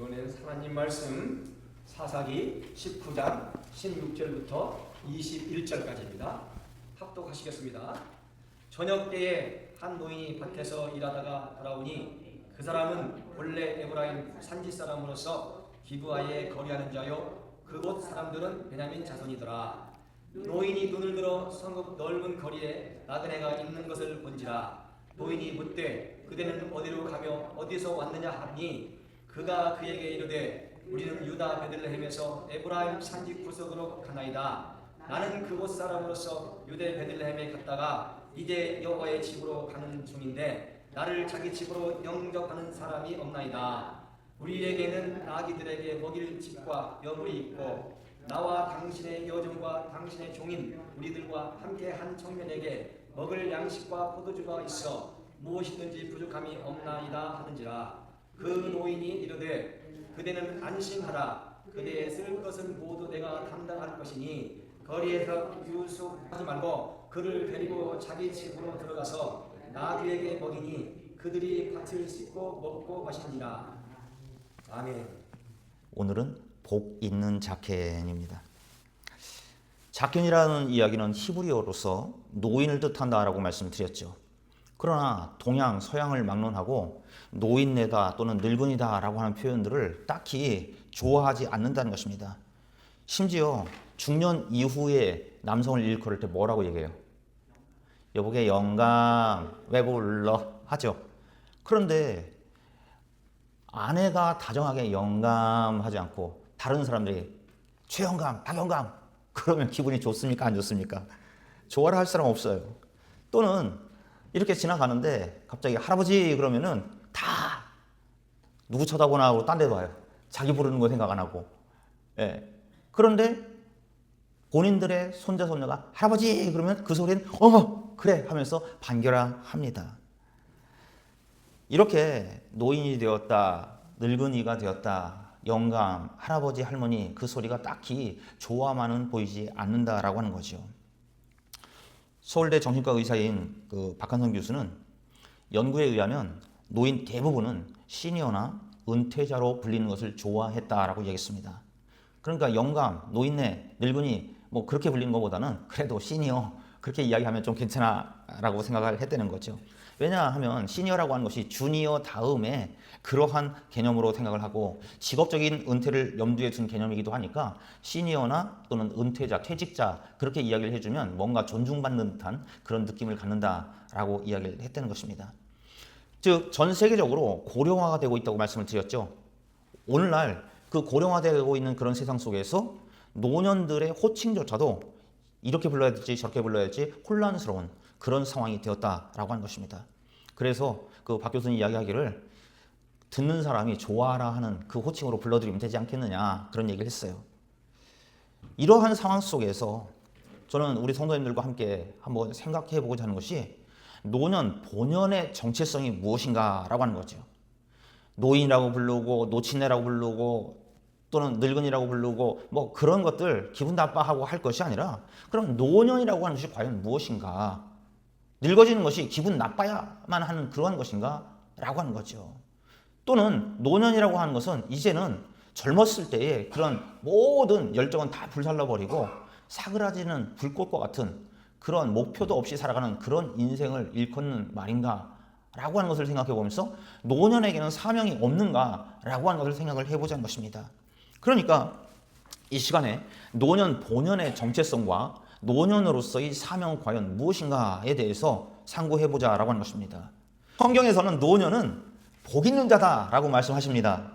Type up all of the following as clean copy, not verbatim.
이번엔 하나님 말씀 사사기 19장 16절부터 21절까지입니다. 합독하시겠습니다. 저녁 때에 한 노인이 밭에서 일하다가 돌아오니 그 사람은 본래 에브라임 산지 사람으로서 기브아에 거류하는 자요 그곳 사람들은 베냐민 자손이더라. 노인이 눈을 들어 성읍 넓은 거리에 나그네가 있는 것을 본지라. 노인이 묻되 그대는 어디로 가며 어디서 왔느냐 하니 그가 그에게 이르되 우리는 유다 베들레헴에서 에브라임 산지 구석으로 가나이다. 나는 그곳 사람으로서 유대 베들레헴에 갔다가 이제 여호와의 집으로 가는 중인데 나를 자기 집으로 영접하는 사람이 없나이다. 우리에게는 나귀들에게 먹일 집과 여물이 있고 나와 당신의 여종과 당신의 종인 우리들과 함께 한 청년에게 먹을 양식과 포도주가 있어 무엇이든지 부족함이 없나이다 하는지라. 그 노인이 이르되 그대는 안심하라. 그대의 쓸 것은 모두 내가 담당할 것이니 거리에서 유숙하지 말고 그를 데리고 자기 집으로 들어가서 나귀에게 먹이니 그들이 밭을 씻고 먹고 마시니라. 아멘. 오늘은 복 있는 자켄입니다. 자켄이라는 이야기는 히브리어로서 노인을 뜻한다라고 말씀드렸죠. 그러나 동양, 서양을 막론하고 노인네다 또는 늙은이다라고 하는 표현들을 딱히 좋아하지 않는다는 것입니다. 심지어 중년 이후에 남성을 일컬을 때 뭐라고 얘기해요? 여보게 영감 왜 불러? 하죠. 그런데 아내가 다정하게 영감 하지 않고 다른 사람들이 최영감, 박영감 그러면 기분이 좋습니까? 안 좋습니까? 좋아라 할 사람 없어요. 또는 이렇게 지나가는데 갑자기 할아버지 그러면은 다 누구 쳐다보나 하고 딴 데 봐요. 자기 부르는 거 생각 안 하고. 예. 그런데 본인들의 손자 손녀가 할아버지 그러면 그 소리는 어머 그래 하면서 반겨라 합니다. 이렇게 노인이 되었다, 늙은이가 되었다, 영감, 할아버지, 할머니 그 소리가 딱히 좋아만은 보이지 않는다라고 하는 거죠. 서울대 정신과 의사인 박한선 교수는 연구에 의하면 노인 대부분은 시니어나 은퇴자로 불리는 것을 좋아했다라고 얘기했습니다. 그러니까 영감, 노인네, 늙은이 뭐 그렇게 불리는 것보다는 그래도 시니어 그렇게 이야기하면 좀 괜찮아라고 생각을 했다는 거죠. 왜냐하면 시니어라고 하는 것이 주니어 다음에 그러한 개념으로 생각을 하고 직업적인 은퇴를 염두에 둔 개념이기도 하니까 시니어나 또는 은퇴자, 퇴직자 그렇게 이야기를 해주면 뭔가 존중받는 듯한 그런 느낌을 갖는다라고 이야기를 했다는 것입니다. 즉 전 세계적으로 고령화가 되고 있다고 말씀을 드렸죠. 오늘날 그 고령화되고 있는 그런 세상 속에서 노년들의 호칭조차도 이렇게 불러야 될지 저렇게 불러야 될지 혼란스러운 그런 상황이 되었다라고 하는 것입니다. 그래서 그 박 교수님 이야기하기를 듣는 사람이 좋아라 하는 그 호칭으로 불러드리면 되지 않겠느냐 그런 얘기를 했어요. 이러한 상황 속에서 저는 우리 성도님들과 함께 한번 생각해 보고자 하는 것이 노년, 본연의 정체성이 무엇인가라고 하는 거죠. 노인이라고 부르고 노친네라고 부르고 또는 늙은이라고 부르고 뭐 그런 것들 기분 나빠하고 할 것이 아니라 그럼 노년이라고 하는 것이 과연 무엇인가? 늙어지는 것이 기분 나빠야만 하는 그러한 것인가? 라고 하는 거죠. 또는 노년이라고 하는 것은 이제는 젊었을 때의 그런 모든 열정은 다 불살라버리고 사그라지는 불꽃과 같은 그런 목표도 없이 살아가는 그런 인생을 일컫는 말인가? 라고 하는 것을 생각해 보면서 노년에게는 사명이 없는가? 라고 하는 것을 생각을 해보자는 것입니다. 그러니까 이 시간에 노년 본연의 정체성과 노년으로서의 사명은 과연 무엇인가에 대해서 상고해보자라고 하는 것입니다. 성경에서는 노년은 복 있는 자다라고 말씀하십니다.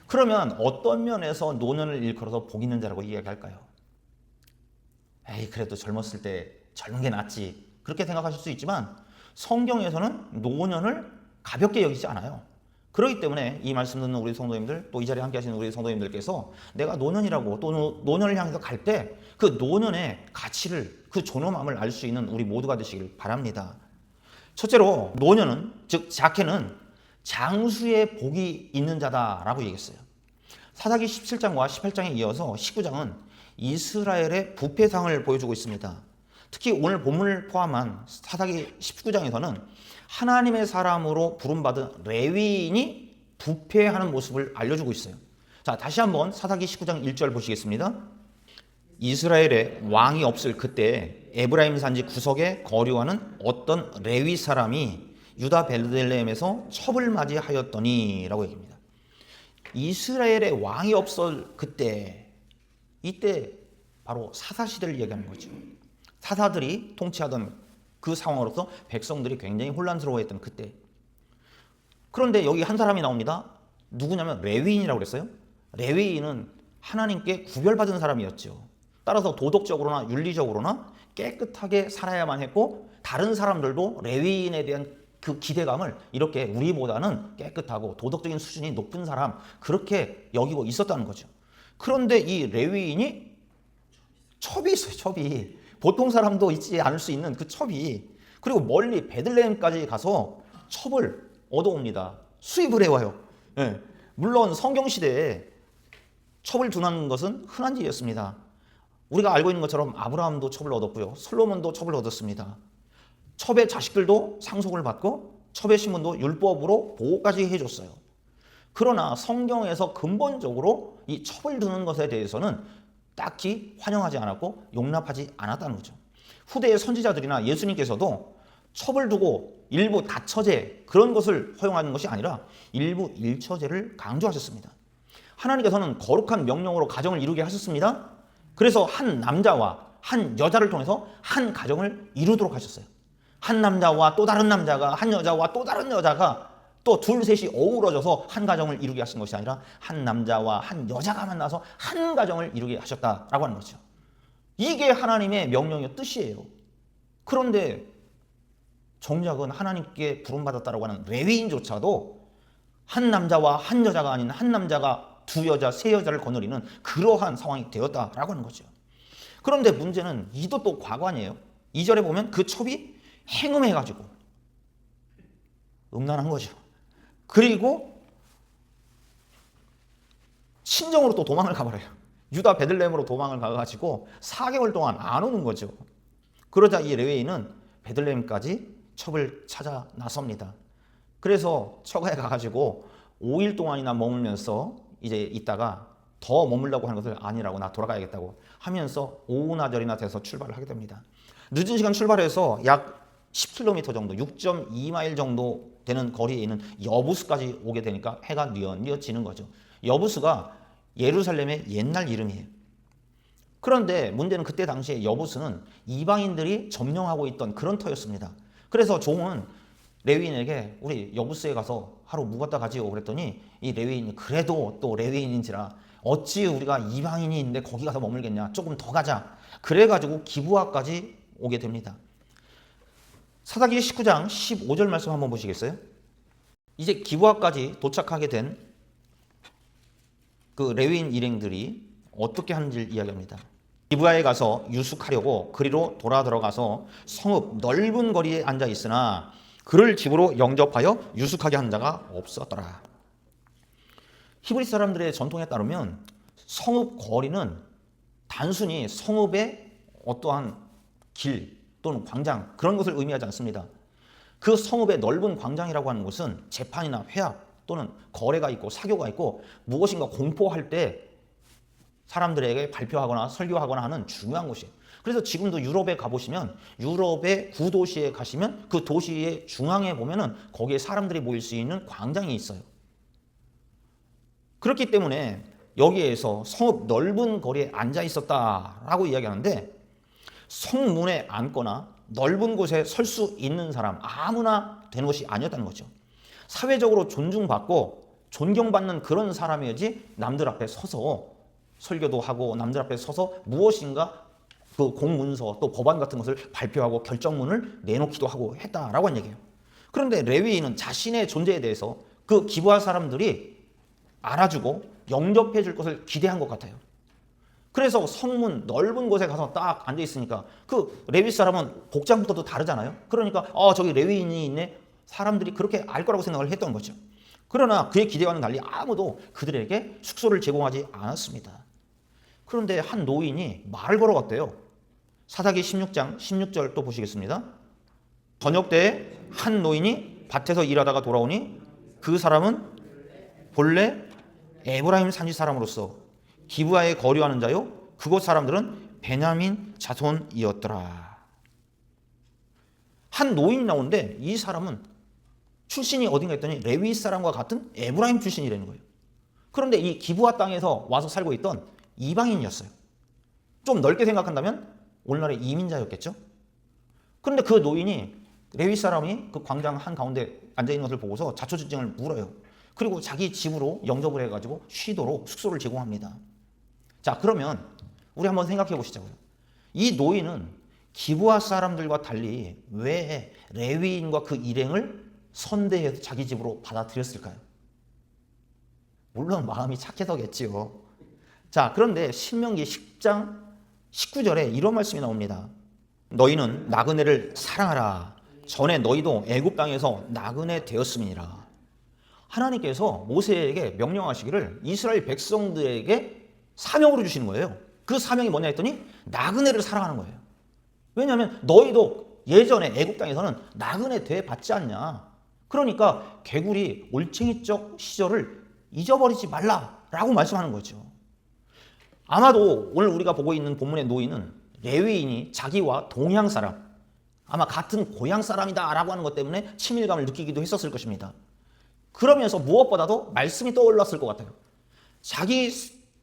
그러면 어떤 면에서 노년을 일컬어서 복 있는 자라고 이야기할까요? 에이 그래도 젊었을 때 젊은 게 낫지 그렇게 생각하실 수 있지만 성경에서는 노년을 가볍게 여기지 않아요. 그렇기 때문에 이 말씀 듣는 우리 성도님들 또 이 자리에 함께 하시는 우리 성도님들께서 내가 노년이라고 또 노년을 향해서 갈 때 그 노년의 가치를 그 존엄함을 알 수 있는 우리 모두가 되시길 바랍니다. 첫째로 노년은 즉 자케는 장수의 복이 있는 자다라고 얘기했어요. 사사기 17장과 18장에 이어서 19장은 이스라엘의 부패상을 보여주고 있습니다. 특히 오늘 본문을 포함한 사사기 19장에서는 하나님의 사람으로 부름받은 레위인이 부패하는 모습을 알려주고 있어요. 자, 다시 한번 사사기 19장 1절 보시겠습니다. 이스라엘에 왕이 없을 그때 에브라임 산지 구석에 거류하는 어떤 레위 사람이 유다 베들레헴에서 첩을 맞이하였더니 라고 얘기합니다. 이스라엘에 왕이 없을 그때, 이때 바로 사사시대를 얘기하는 거죠. 사사들이 통치하던 그 상황으로서 백성들이 굉장히 혼란스러워했던 그때. 그런데 여기 한 사람이 나옵니다. 누구냐면 레위인이라고 그랬어요. 레위인은 하나님께 구별받은 사람이었죠. 따라서 도덕적으로나 윤리적으로나 깨끗하게 살아야만 했고, 다른 사람들도 레위인에 대한 그 기대감을 이렇게 우리보다는 깨끗하고 도덕적인 수준이 높은 사람, 그렇게 여기고 있었다는 거죠. 그런데 이 레위인이 첩이 있어요. 첩이. 보통 사람도 있지 않을 수 있는 그 첩이. 그리고 멀리 베들레헴까지 가서 첩을 얻어옵니다. 수입을 해와요. 예. 물론 성경시대에 첩을 두는 것은 흔한 일이었습니다. 우리가 알고 있는 것처럼 아브라함도 첩을 얻었고요. 솔로몬도 첩을 얻었습니다. 첩의 자식들도 상속을 받고 첩의 신분도 율법으로 보호까지 해줬어요. 그러나 성경에서 근본적으로 이 첩을 두는 것에 대해서는 딱히 환영하지 않았고 용납하지 않았다는 거죠. 후대의 선지자들이나 예수님께서도 첩을 두고 일부 다처제 그런 것을 허용하는 것이 아니라 일부 일처제를 강조하셨습니다. 하나님께서는 거룩한 명령으로 가정을 이루게 하셨습니다. 그래서 한 남자와 한 여자를 통해서 한 가정을 이루도록 하셨어요. 한 남자와 또 다른 남자가, 한 여자와 또 다른 여자가 또 둘 셋이 어우러져서 한 가정을 이루게 하신 것이 아니라 한 남자와 한 여자가 만나서 한 가정을 이루게 하셨다라고 하는 거죠. 이게 하나님의 명령의 뜻이에요. 그런데 정작은 하나님께 부름받았다라고 하는 레위인조차도 한 남자와 한 여자가 아닌 한 남자가 두 여자, 세 여자를 거느리는 그러한 상황이 되었다라고 하는 거죠. 그런데 문제는 이도 또 과관이에요. 2절에 보면 그 첩이 행음해가지고 음란한 거죠. 그리고 친정으로 또 도망을 가버려요. 유다 베들레헴으로 도망을 가가지고 4개월 동안 안 오는 거죠. 그러자 이 레위인은 베들레헴까지 첩을 찾아 나섭니다. 그래서 처가에 가가지고 5일 동안이나 머물면서 이제 있다가 더 머물라고 하는 것을 아니라고 나 돌아가야겠다고 하면서 오후나절이나 돼서 출발을 하게 됩니다. 늦은 시간 출발해서 약 10km 정도, 6.2마일 정도 되는 거리에 있는 여부스까지 오게 되니까 해가 뉘어지는 거죠. 여부스가 예루살렘의 옛날 이름이에요. 그런데 문제는 그때 당시에 여부스는 이방인들이 점령하고 있던 그런 터였습니다. 그래서 종은 레위인에게 우리 여부스에 가서 하루 묵었다 가지고 그랬더니 이 레위인이 그래도 또 레위인인지라 어찌 우리가 이방인이 있는데 거기 가서 머물겠냐, 조금 더 가자. 그래가지고 기브아까지 오게 됩니다. 사사기 19장 15절 말씀 한번 보시겠어요? 이제 기브아까지 도착하게 된 그 레위인 일행들이 어떻게 하는지를 이야기합니다. 기브아에 가서 유숙하려고 그리로 돌아 들어가서 성읍 넓은 거리에 앉아 있으나 그를 집으로 영접하여 유숙하게 한 자가 없었더라. 히브리 사람들의 전통에 따르면 성읍 거리는 단순히 성읍의 어떠한 길 또는 광장 그런 것을 의미하지 않습니다. 그 성읍의 넓은 광장이라고 하는 것은 재판이나 회합 또는 거래가 있고 사교가 있고 무엇인가 공포할 때 사람들에게 발표하거나 설교하거나 하는 중요한 곳이에요. 그래서 지금도 유럽에 가보시면 유럽의 구도시에 가시면 그 도시의 중앙에 보면은 거기에 사람들이 모일 수 있는 광장이 있어요. 그렇기 때문에 여기에서 성읍 넓은 거리에 앉아 있었다라고 이야기하는데 성문에 앉거나 넓은 곳에 설 수 있는 사람 아무나 되는 것이 아니었다는 거죠. 사회적으로 존중받고 존경받는 그런 사람이어야지 남들 앞에 서서 설교도 하고 남들 앞에 서서 무엇인가 그 공문서 또 법안 같은 것을 발표하고 결정문을 내놓기도 하고 했다라고 하는 얘기예요. 그런데 레위인은 자신의 존재에 대해서 그 기브아 사람들이 알아주고 영접해 줄 것을 기대한 것 같아요. 그래서 성문 넓은 곳에 가서 딱 앉아 있으니까 그 레위 사람은 복장부터도 다르잖아요. 그러니까 저기 레위인이 있네. 사람들이 그렇게 알 거라고 생각을 했던 거죠. 그러나 그의 기대와는 달리 아무도 그들에게 숙소를 제공하지 않았습니다. 그런데 한 노인이 말을 걸어갔대요. 사사기 16장 16절 또 보시겠습니다. 저녁 때에 한 노인이 밭에서 일하다가 돌아오니 그 사람은 본래 에브라임 산지 사람으로서 기브아에 거류하는 자요 그곳 사람들은 베냐민 자손이었더라. 한 노인이 나오는데 이 사람은 출신이 어딘가 했더니 레위 사람과 같은 에브라임 출신이라는 거예요. 그런데 이 기브아 땅에서 와서 살고 있던 이방인이었어요. 좀 넓게 생각한다면 오늘날의 이민자였겠죠. 그런데 그 노인이 레위 사람이 그 광장 한가운데 앉아있는 것을 보고서 자초지종을 물어요. 그리고 자기 집으로 영접을 해가지고 쉬도록 숙소를 제공합니다. 자, 그러면 우리 한번 생각해 보시자고요. 이 노인은 기브아 사람들과 달리 왜 레위인과 그 일행을 선대해서 자기 집으로 받아들였을까요? 물론 마음이 착해서겠지요. 자, 그런데 신명기 10장 19절에 이런 말씀이 나옵니다. 너희는 나그네를 사랑하라. 전에 너희도 애굽 땅에서 나그네 되었음이니라. 하나님께서 모세에게 명령하시기를 이스라엘 백성들에게 사명으로 주시는 거예요. 그 사명이 뭐냐 했더니 나그네를 사랑하는 거예요. 왜냐하면 너희도 예전에 애굽 땅에서는 나그네 돼 봤지 않냐. 그러니까 개구리 올챙이적 시절을 잊어버리지 말라라고 말씀하는 거죠. 아마도 오늘 우리가 보고 있는 본문의 노인은 레위인이 자기와 동양 사람, 아마 같은 고향 사람이다라고 하는 것 때문에 친밀감을 느끼기도 했었을 것입니다. 그러면서 무엇보다도 말씀이 떠올랐을 것 같아요. 자기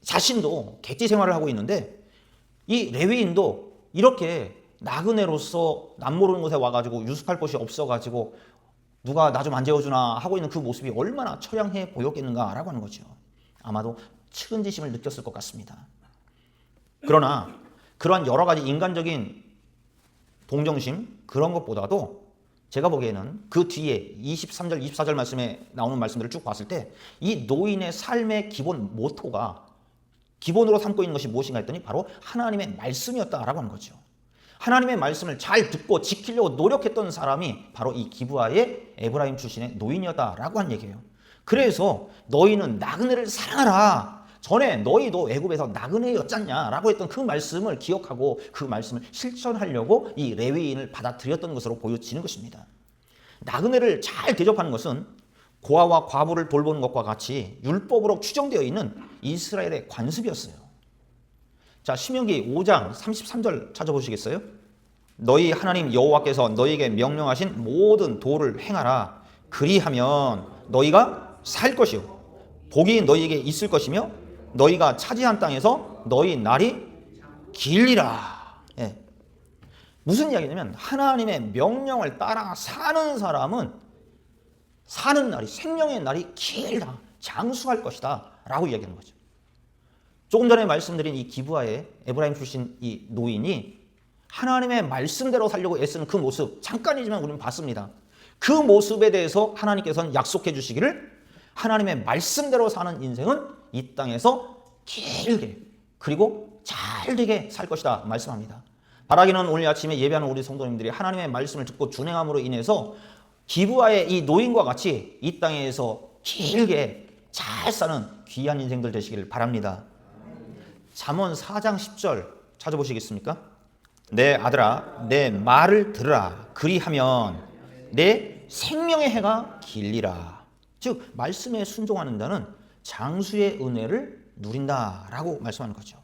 자신도 객지 생활을 하고 있는데 이 레위인도 이렇게 나그네로서 남모르는 곳에 와가지고 유숙할 곳이 없어가지고 누가 나 좀 안 재워주나 하고 있는 그 모습이 얼마나 처량해 보였겠는가라고 하는 거죠. 아마도 측은지심을 느꼈을 것 같습니다. 그러나 그러한 여러 가지 인간적인 동정심 그런 것보다도 제가 보기에는 그 뒤에 23절, 24절 말씀에 나오는 말씀들을 쭉 봤을 때 이 노인의 삶의 기본 모토가 기본으로 삼고 있는 것이 무엇인가 했더니 바로 하나님의 말씀이었다라고 하는 거죠. 하나님의 말씀을 잘 듣고 지키려고 노력했던 사람이 바로 이 기브아의 에브라임 출신의 노인이었다라고 하는 얘기예요. 그래서 너희는 나그네를 사랑하라. 전에 너희도 애굽에서 나그네였잖냐라고 했던 그 말씀을 기억하고 그 말씀을 실천하려고 이 레위인을 받아들였던 것으로 보여지는 것입니다. 나그네를 잘 대접하는 것은 고아와 과부를 돌보는 것과 같이 율법으로 추정되어 있는 이스라엘의 관습이었어요. 자, 신명기 5장 33절 찾아보시겠어요? 너희 하나님 여호와께서 너희에게 명령하신 모든 도를 행하라. 그리하면 너희가 살 것이요 복이 너희에게 있을 것이며 너희가 차지한 땅에서 너희 날이 길리라. 예. 무슨 이야기냐면 하나님의 명령을 따라 사는 사람은 사는 날이 생명의 날이 길다. 장수할 것이다. 라고 이야기하는 거죠. 조금 전에 말씀드린 이 기브아의 에브라임 출신 이 노인이 하나님의 말씀대로 살려고 애쓰는 그 모습 잠깐이지만 우리는 봤습니다. 그 모습에 대해서 하나님께서는 약속해 주시기를 하나님의 말씀대로 사는 인생은 이 땅에서 길게 그리고 잘되게 살 것이다 말씀합니다. 바라기는 오늘 아침에 예배하는 우리 성도님들이 하나님의 말씀을 듣고 준행함으로 인해서 기브아의 이 노인과 같이 이 땅에서 길게 잘 사는 귀한 인생들 되시기를 바랍니다. 잠언 4장 10절 찾아보시겠습니까? 내 아들아 내 말을 들으라. 그리하면 내 생명의 해가 길리라. 즉 말씀에 순종하는 자는 장수의 은혜를 누린다라고 말씀하는 거죠.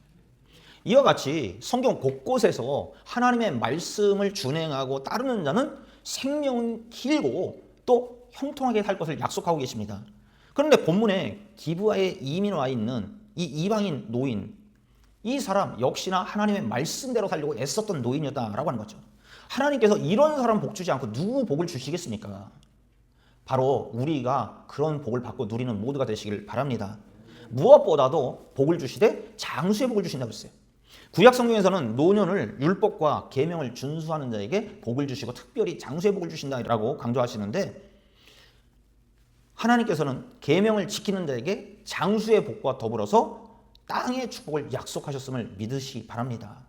이와 같이 성경 곳곳에서 하나님의 말씀을 준행하고 따르는 자는 생명은 길고 또 형통하게 살 것을 약속하고 계십니다. 그런데 본문에 기브아에 이민 와 있는 이 이방인 노인, 이 사람 역시나 하나님의 말씀대로 살려고 애썼던 노인이었다라고 하는 거죠. 하나님께서 이런 사람 복 주지 않고 누구 복을 주시겠습니까? 바로 우리가 그런 복을 받고 누리는 모두가 되시길 바랍니다. 무엇보다도 복을 주시되 장수의 복을 주신다고 했어요. 구약 성경에서는 노년을 율법과 계명을 준수하는 자에게 복을 주시고 특별히 장수의 복을 주신다라고 강조하시는데 하나님께서는 계명을 지키는 자에게 장수의 복과 더불어서 땅의 축복을 약속하셨음을 믿으시기 바랍니다.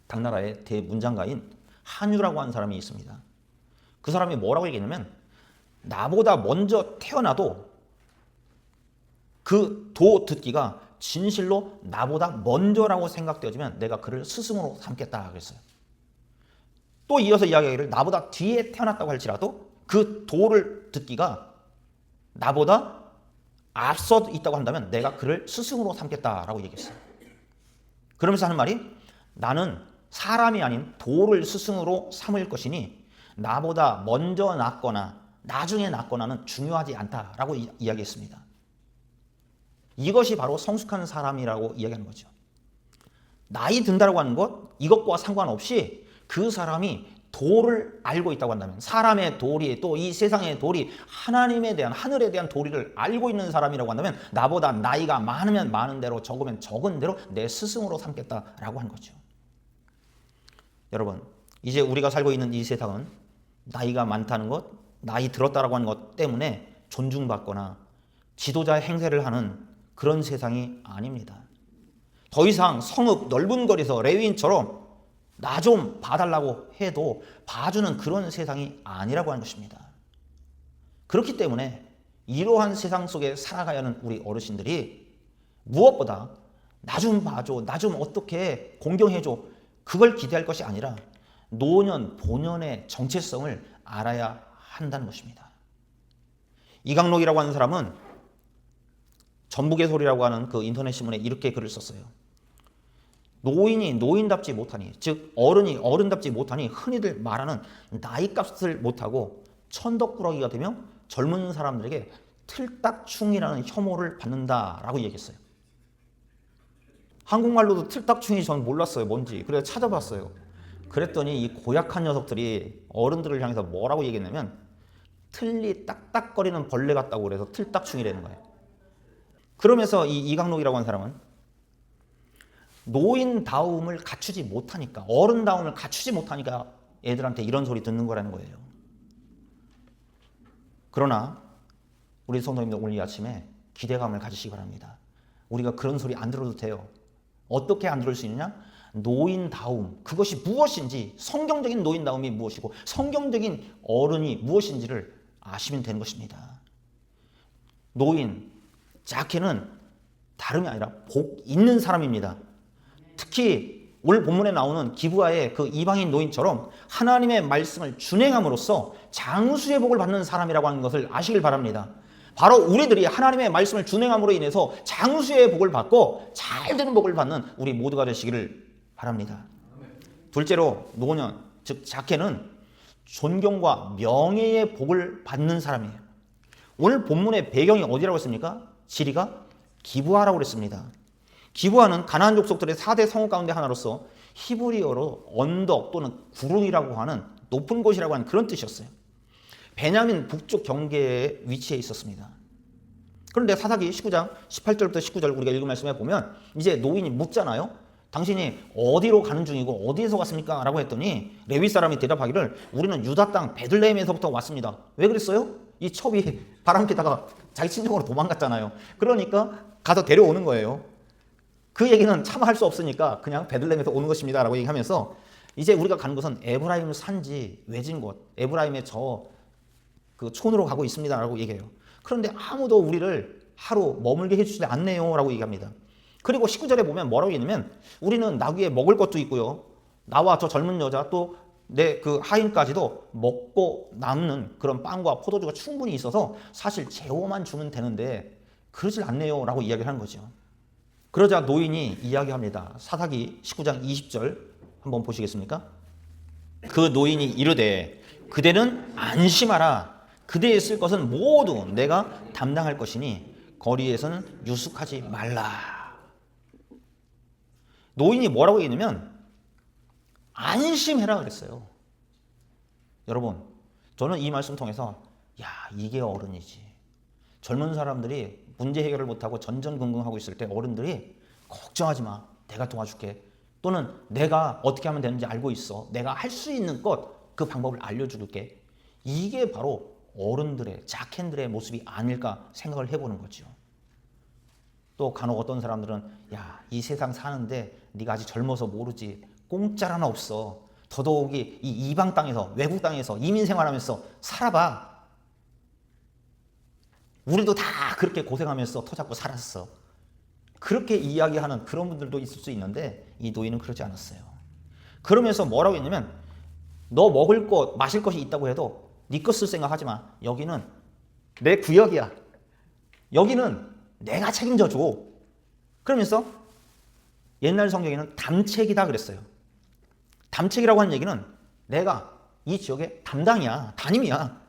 당나라의 대문장가인 한유라고 하는 사람이 있습니다. 그 사람이 뭐라고 얘기했냐면 나보다 먼저 태어나도 그 도 듣기가 진실로 나보다 먼저라고 생각되어지면 내가 그를 스승으로 삼겠다 그랬어요. 또 이어서 이야기하기를 나보다 뒤에 태어났다고 할지라도 그 도를 듣기가 나보다 앞서 있다고 한다면 내가 그를 스승으로 삼겠다라고 얘기했어요. 그러면서 하는 말이 나는 사람이 아닌 돌을 스승으로 삼을 것이니 나보다 먼저 낫거나 나중에 낫거나는 중요하지 않다라고 이야기했습니다. 이것이 바로 성숙한 사람이라고 이야기하는 거죠. 나이 든다라고 하는 것, 이것과 상관없이 그 사람이 도를 알고 있다고 한다면, 사람의 도리, 또 이 세상의 도리, 하나님에 대한, 하늘에 대한 도리를 알고 있는 사람이라고 한다면 나보다 나이가 많으면 많은 대로, 적으면 적은 대로 내 스승으로 삼겠다라고 하는 거죠. 여러분, 이제 우리가 살고 있는 이 세상은 나이가 많다는 것, 나이 들었다라고 하는 것 때문에 존중받거나 지도자의 행세를 하는 그런 세상이 아닙니다. 더 이상 성읍 넓은 거리에서 레위인처럼 나 좀 봐달라고 해도 봐주는 그런 세상이 아니라고 하는 것입니다. 그렇기 때문에 이러한 세상 속에 살아가야 하는 우리 어르신들이 무엇보다 나 좀 봐줘, 나 좀 어떻게 공경해줘, 그걸 기대할 것이 아니라 노년, 본연의 정체성을 알아야 한다는 것입니다. 이강록이라고 하는 사람은 전북의 소리라고 하는 그 인터넷 신문에 이렇게 글을 썼어요. 노인이 노인답지 못하니, 즉 어른이 어른답지 못하니 흔히들 말하는 나이값을 못하고 천덕꾸러기가 되며 젊은 사람들에게 틀딱충이라는 혐오를 받는다라고 얘기했어요. 한국말로도 틀딱충이 전 몰랐어요. 뭔지. 그래서 찾아봤어요. 그랬더니 이 고약한 녀석들이 어른들을 향해서 뭐라고 얘기했냐면 틀리 딱딱거리는 벌레 같다고 그래서 틀딱충이라는 거예요. 그러면서 이 이강록이라고 하는 사람은 노인다움을 갖추지 못하니까, 어른다움을 갖추지 못하니까 애들한테 이런 소리 듣는 거라는 거예요. 그러나 우리 성도님들 오늘 이 아침에 기대감을 가지시기 바랍니다. 우리가 그런 소리 안 들어도 돼요. 어떻게 안 들을 수 있느냐? 노인다움, 그것이 무엇인지, 성경적인 노인다움이 무엇이고 성경적인 어른이 무엇인지를 아시면 되는 것입니다. 노인, 자케는 다름이 아니라 복 있는 사람입니다. 특히 오늘 본문에 나오는 기브아의 그 이방인 노인처럼 하나님의 말씀을 준행함으로써 장수의 복을 받는 사람이라고 하는 것을 아시길 바랍니다. 바로 우리들이 하나님의 말씀을 준행함으로 인해서 장수의 복을 받고 잘 되는 복을 받는 우리 모두가 되시기를 바랍니다. 둘째로 노년, 즉 자케는 존경과 명예의 복을 받는 사람이에요. 오늘 본문의 배경이 어디라고 했습니까? 지리가 기브아라고 그랬습니다. 기브아는 가나안 족속들의 4대 성읍 가운데 하나로서 히브리어로 언덕 또는 구름이라고 하는 높은 곳이라고 하는 그런 뜻이었어요. 베냐민 북쪽 경계에 위치해 있었습니다. 그런데 사사기 19장 18절부터 19절 우리가 읽은 말씀에 보면 이제 노인이 묻잖아요. 당신이 어디로 가는 중이고 어디에서 왔습니까? 라고 했더니 레위 사람이 대답하기를 우리는 유다 땅 베들레헴에서부터 왔습니다. 왜 그랬어요? 이 첩이 바람 피다가 자기 친정으로 도망갔잖아요. 그러니까 가서 데려오는 거예요. 그 얘기는 참 할 수 없으니까 그냥 베들레헴에서 오는 것입니다 라고 얘기하면서 이제 우리가 가는 곳은 에브라임 산지 외진 곳, 에브라임의 그 촌으로 가고 있습니다 라고 얘기해요. 그런데 아무도 우리를 하루 머물게 해주지 않네요 라고 얘기합니다. 그리고 19절에 보면 뭐라고 얘기하냐면 우리는 나귀에 먹을 것도 있고요, 나와 저 젊은 여자 또 내 그 하인까지도 먹고 남는 그런 빵과 포도주가 충분히 있어서 사실 재워만 주면 되는데 그러질 않네요 라고 이야기를 하는 거죠. 그러자 노인이 이야기합니다. 사사기 19장 20절 한번 보시겠습니까? 그 노인이 이르되 그대는 안심하라. 그대의 쓸 것은 모두 내가 담당할 것이니 거리에서는 유숙하지 말라. 노인이 뭐라고 얘기냐면 안심해라 그랬어요. 여러분, 저는 이 말씀 통해서 야, 이게 어른이지. 젊은 사람들이 문제 해결을 못하고 전전긍긍하고 있을 때 어른들이 걱정하지 마, 내가 도와줄게, 또는 내가 어떻게 하면 되는지 알고 있어, 내가 할 수 있는 것, 그 방법을 알려줄게. 이게 바로 어른들의, 자켄들의 모습이 아닐까 생각을 해보는 거죠. 또 간혹 어떤 사람들은 야, 이 세상 사는데 네가 아직 젊어서 모르지, 공짜 하나 없어. 더더욱이 이 이방 땅에서, 외국 땅에서 이민 생활하면서 살아봐. 우리도 다 그렇게 고생하면서 터잡고 살았어. 그렇게 이야기하는 그런 분들도 있을 수 있는데 이 노인은 그러지 않았어요. 그러면서 뭐라고 했냐면 너 먹을 것, 마실 것이 있다고 해도 네 것 쓸 생각하지 마. 여기는 내 구역이야. 여기는 내가 책임져 줘. 그러면서 옛날 성경에는 담책이다 그랬어요. 담책이라고 하는 얘기는 내가 이 지역의 담당이야, 담임이야.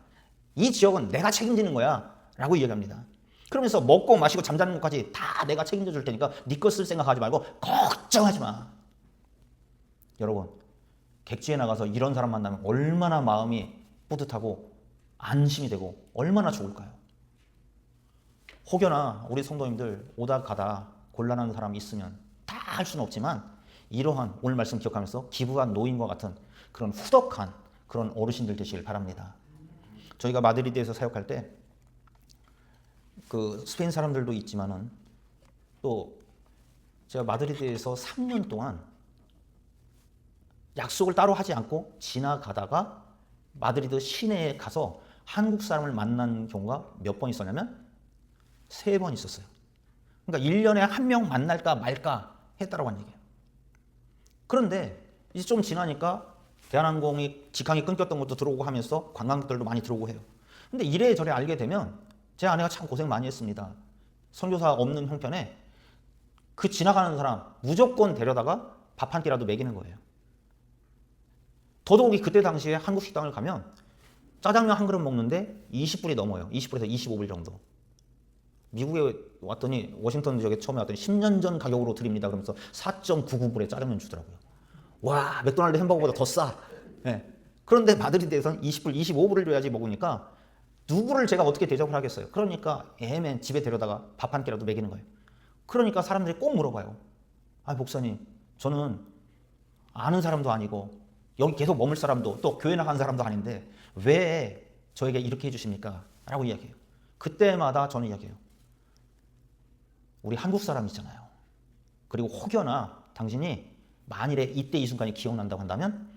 이 지역은 내가 책임지는 거야 라고 이야기합니다. 그러면서 먹고 마시고 잠자는 것까지 다 내가 책임져 줄 테니까 네 것 쓸 생각하지 말고 걱정하지 마. 여러분, 객지에 나가서 이런 사람 만나면 얼마나 마음이 뿌듯하고 안심이 되고 얼마나 좋을까요? 혹여나 우리 성도님들 오다 가다 곤란한 사람이 있으면 다 할 수는 없지만 이러한 오늘 말씀 기억하면서 기부한 노인과 같은 그런 후덕한 그런 어르신들 되시길 바랍니다. 저희가 마드리드에서 사역할 때 그 스페인 사람들도 있지만은 또 제가 마드리드에서 3년 동안 약속을 따로 하지 않고 지나가다가 마드리드 시내에 가서 한국 사람을 만난 경우가 몇 번 있었냐면 3번 있었어요. 그러니까 1년에 한 명 만날까 말까 했다라고 하는 얘기예요. 그런데 이제 좀 지나니까 대한항공이 직항이 끊겼던 것도 들어오고 하면서 관광객들도 많이 들어오고 해요. 근데 이래저래 알게 되면 제 아내가 참 고생 많이 했습니다. 선교사 없는 형편에 그 지나가는 사람 무조건 데려다가 밥 한 끼라도 먹이는 거예요. 더더욱이 그때 당시에 한국 식당을 가면 짜장면 한 그릇 먹는데 20불이 넘어요. 20불에서 25불 정도. 미국에 왔더니 워싱턴 지역에 처음에 왔더니 10년 전 가격으로 드립니다. 그러면서 4.99불에 짜장면 주더라고요. 와, 맥도날드 햄버거보다 더 싸. 네. 그런데 마드리드에서는 20불, 25불을 줘야지 먹으니까 누구를 제가 어떻게 대접을 하겠어요. 그러니까 애매한 집에 데려다가 밥 한 끼라도 먹이는 거예요. 그러니까 사람들이 꼭 물어봐요. 아, 목사님, 저는 아는 사람도 아니고 여기 계속 머물 사람도 또 교회 나간 사람도 아닌데 왜 저에게 이렇게 해주십니까? 라고 이야기해요. 그때마다 저는 이야기해요. 우리 한국 사람이잖아요. 그리고 혹여나 당신이 만일에 이때 이 순간이 기억난다고 한다면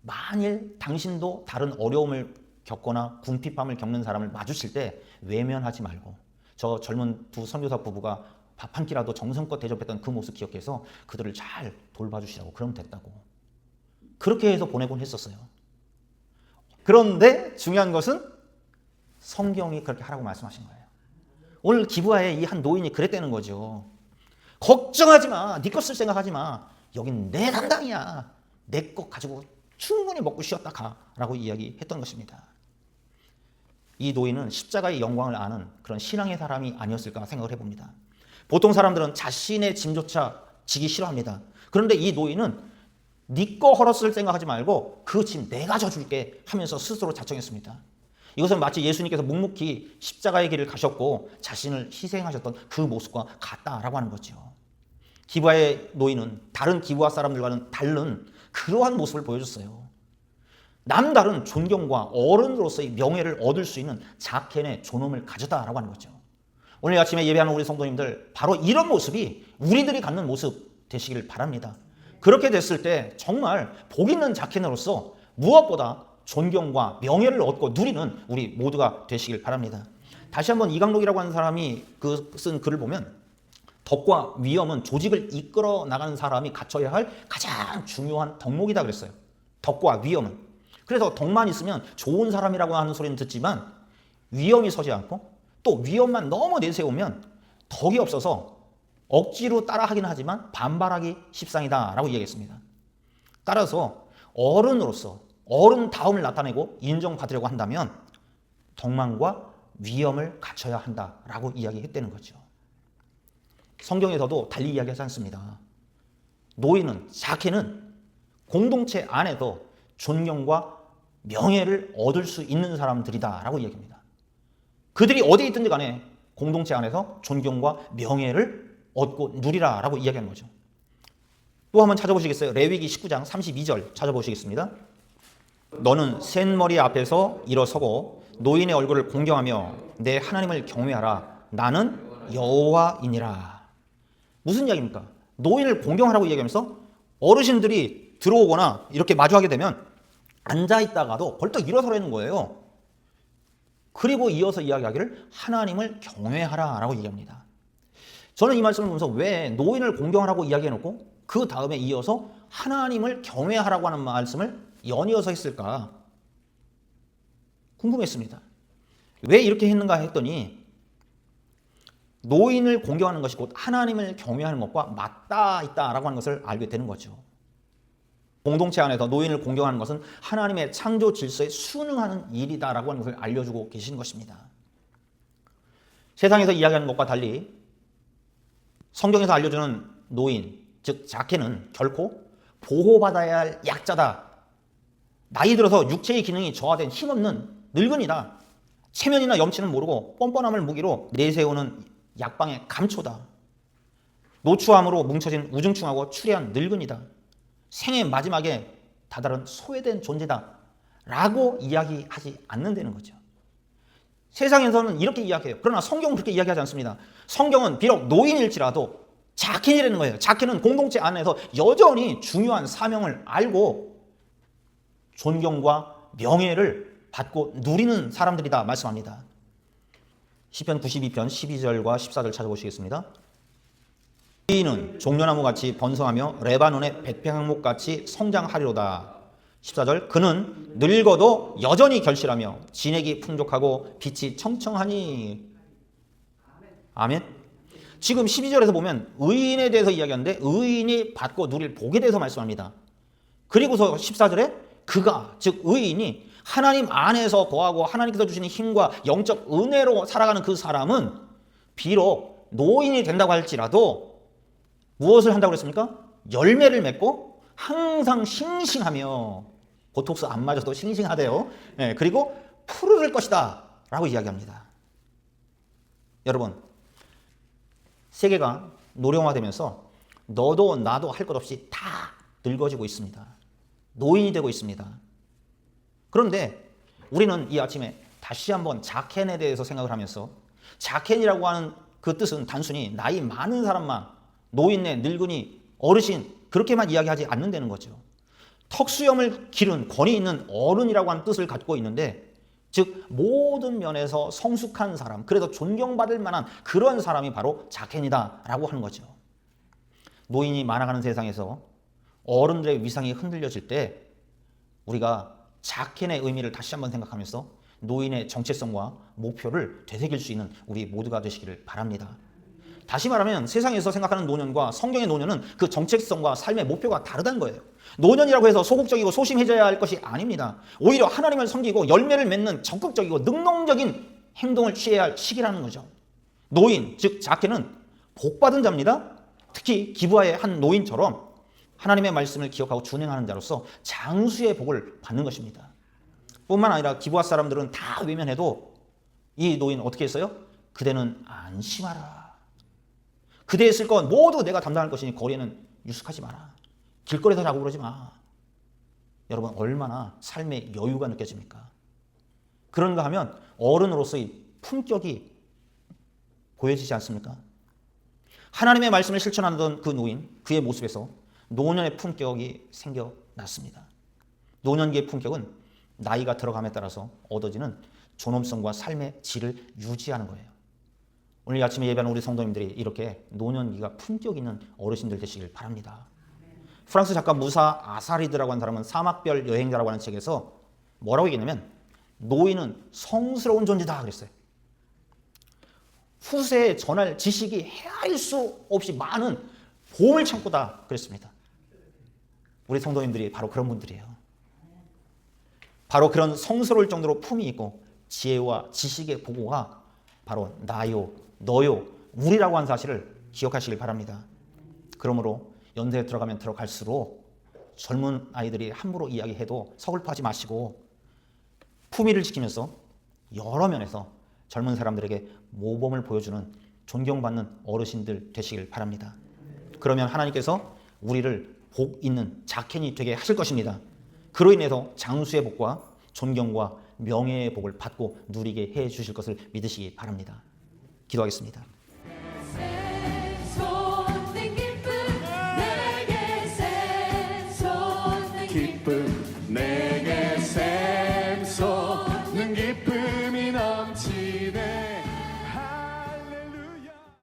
만일 당신도 다른 어려움을 겪거나 궁핍함을 겪는 사람을 마주칠 때 외면하지 말고 저 젊은 두 선교사 부부가 밥 한 끼라도 정성껏 대접했던 그 모습 기억해서 그들을 잘 돌봐주시라고. 그러면 됐다고. 그렇게 해서 보내곤 했었어요. 그런데 중요한 것은 성경이 그렇게 하라고 말씀하신 거예요. 오늘 기부하에 이 한 노인이 그랬다는 거죠. 걱정하지 마. 네 것 쓸 생각하지 마. 여긴 내 담당이야. 내 것 가지고 충분히 먹고 쉬었다 가. 라고 이야기했던 것입니다. 이 노인은 십자가의 영광을 아는 그런 신앙의 사람이 아니었을까 생각을 해봅니다. 보통 사람들은 자신의 짐조차 지기 싫어합니다. 그런데 이 노인은 네 거 헐었을 생각하지 말고 그 짐 내가 져줄게 하면서 스스로 자청했습니다. 이것은 마치 예수님께서 묵묵히 십자가의 길을 가셨고 자신을 희생하셨던 그 모습과 같다라고 하는 거죠. 기부하의 노인은 다른 기부하 사람들과는 다른 그러한 모습을 보여줬어요. 남다른 존경과 어른으로서의 명예를 얻을 수 있는 자켄의 존엄을 가졌다라고 하는 거죠. 오늘 아침에 예배하는 우리 성도님들 바로 이런 모습이 우리들이 갖는 모습 되시길 바랍니다. 그렇게 됐을 때 정말 복 있는 자켄으로서 무엇보다 존경과 명예를 얻고 누리는 우리 모두가 되시길 바랍니다. 다시 한번 이강록이라고 하는 사람이 쓴 글을 보면 덕과 위엄은 조직을 이끌어 나가는 사람이 갖춰야 할 가장 중요한 덕목이다 그랬어요. 덕과 위엄은. 그래서 덕만 있으면 좋은 사람이라고 하는 소리는 듣지만 위엄이 서지 않고 또 위엄만 너무 내세우면 덕이 없어서 억지로 따라하긴 하지만 반발하기 십상이다 라고 이야기했습니다. 따라서 어른으로서 어른다움을 나타내고 인정받으려고 한다면 덕망과 위엄을 갖춰야 한다라고 이야기했다는 거죠. 성경에서도 달리 이야기하지 않습니다. 노인은, 자케는 공동체 안에서 존경과 명예를 얻을 수 있는 사람들이다 라고 이야기합니다. 그들이 어디에 있든지 간에 공동체 안에서 존경과 명예를 얻고 누리라 라고 이야기하는 거죠. 또 한번 찾아보시겠어요? 레위기 19장 32절 찾아보시겠습니다. 너는 센 머리 앞에서 일어서고 노인의 얼굴을 공경하며 내 하나님을 경외하라. 나는 여호와이니라. 무슨 이야기입니까? 노인을 공경하라고 이야기하면서 어르신들이 들어오거나 이렇게 마주하게 되면 앉아있다가도 벌떡 일어서라는 거예요. 그리고 이어서 이야기하기를 하나님을 경외하라 라고 얘기합니다. 저는 이 말씀을 보면서 왜 노인을 공경하라고 이야기해놓고 그 다음에 이어서 하나님을 경외하라고 하는 말씀을 연이어서 했을까 궁금했습니다. 왜 이렇게 했는가 했더니 노인을 공경하는 것이 곧 하나님을 경외하는 것과 맞닿아 있다라고 하는 것을 알게 되는 거죠. 공동체 안에서 노인을 공경하는 것은 하나님의 창조 질서에 순응하는 일이다라고 하는 것을 알려주고 계신 것입니다. 세상에서 이야기하는 것과 달리 성경에서 알려주는 노인, 즉 자케는 결코 보호받아야 할 약자다. 나이 들어서 육체의 기능이 저하된 힘없는 늙은이다. 체면이나 염치는 모르고 뻔뻔함을 무기로 내세우는 약방의 감초다. 노추함으로 뭉쳐진 우중충하고 추리한 늙은이다. 생의 마지막에 다다른 소외된 존재다. 라고 이야기하지 않는다는 거죠. 세상에서는 이렇게 이야기해요. 그러나 성경은 그렇게 이야기하지 않습니다. 성경은 비록 노인일지라도 자켄이라는 거예요. 자켄은 공동체 안에서 여전히 중요한 사명을 알고 존경과 명예를 받고 누리는 사람들이다 말씀합니다. 시편 92편 12절과 14절 찾아보시겠습니다. 의인은 종려나무같이 번성하며 레바논의 백향목같이 성장하리로다. 14절 그는 늙어도 여전히 결실하며 진액이 풍족하고 빛이 청청하니. 아멘. 지금 12절에서 보면 의인에 대해서 이야기하는데 의인이 받고 누릴 복에 대해서 말씀합니다. 그리고서 14절에 그가 즉 의인이 하나님 안에서 거하고 하나님께서 주시는 힘과 영적 은혜로 살아가는 그 사람은 비록 노인이 된다고 할지라도 무엇을 한다고 그랬습니까? 열매를 맺고 항상 싱싱하며 보톡스 안 맞아도 싱싱하대요. 네, 그리고 푸르를 것이다 라고 이야기합니다. 여러분, 세계가 노령화되면서 너도 나도 할 것 없이 다 늙어지고 있습니다. 노인이 되고 있습니다. 그런데 우리는 이 아침에 다시 한번 자켄에 대해서 생각을 하면서 자켄이라고 하는 그 뜻은 단순히 나이 많은 사람만 노인네, 늙은이, 어르신 그렇게만 이야기하지 않는다는 거죠. 턱수염을 기른 권위 있는 어른이라고 하는 뜻을 갖고 있는데 즉 모든 면에서 성숙한 사람, 그래서 존경받을 만한 그런 사람이 바로 자켄이다 라고 하는 거죠. 노인이 많아가는 세상에서 어른들의 위상이 흔들려질 때 우리가 자켄의 의미를 다시 한번 생각하면서 노인의 정체성과 목표를 되새길 수 있는 우리 모두가 되시기를 바랍니다. 다시 말하면 세상에서 생각하는 노년과 성경의 노년은 그 정체성과 삶의 목표가 다르다는 거예요. 노년이라고 해서 소극적이고 소심해져야 할 것이 아닙니다. 오히려 하나님을 섬기고 열매를 맺는 적극적이고 능동적인 행동을 취해야 할 시기라는 거죠. 노인, 즉 자케는 복받은 자입니다. 특히 기브아의 한 노인처럼 하나님의 말씀을 기억하고 준행하는 자로서 장수의 복을 받는 것입니다. 뿐만 아니라 기브아 사람들은 다 외면해도 이 노인 어떻게 했어요? 그대는 안심하라. 그대의 쓸 건 모두 내가 담당할 것이니 거리에는 유숙하지 마라. 길거리에서 자고 그러지 마. 여러분 얼마나 삶의 여유가 느껴집니까? 그런가 하면 어른으로서의 품격이 보여지지 않습니까? 하나님의 말씀을 실천하던 그 노인, 그의 모습에서 노년의 품격이 생겨났습니다. 노년기의 품격은 나이가 들어감에 따라서 얻어지는 존엄성과 삶의 질을 유지하는 거예요. 오늘 아침에 예배하는 우리 성도님들이 이렇게 노년기가 품격 있는 어르신들 되시길 바랍니다. 프랑스 작가 무사 아사리드라고 하는 사람은 사막별 여행자라고 하는 책에서 뭐라고 얘기했냐면 노인은 성스러운 존재다 그랬어요. 후세에 전할 지식이 헤아릴 수 없이 많은 보물 창고다 그랬습니다. 우리 성도님들이 바로 그런 분들이에요. 바로 그런 성스러울 정도로 품이 있고 지혜와 지식의 보고가 바로 나요, 너요, 우리라고 하는 사실을 기억하시길 바랍니다. 그러므로 연세에 들어가면 들어갈수록 젊은 아이들이 함부로 이야기해도 서글퍼하지 마시고 품위를 지키면서 여러 면에서 젊은 사람들에게 모범을 보여주는 존경받는 어르신들 되시길 바랍니다. 그러면 하나님께서 우리를 복 있는 자켄이 되게 하실 것입니다. 그로 인해서 장수의 복과 존경과 명예의 복을 받고 누리게 해 주실 것을 믿으시기 바랍니다. 기도하겠습니다. 기쁨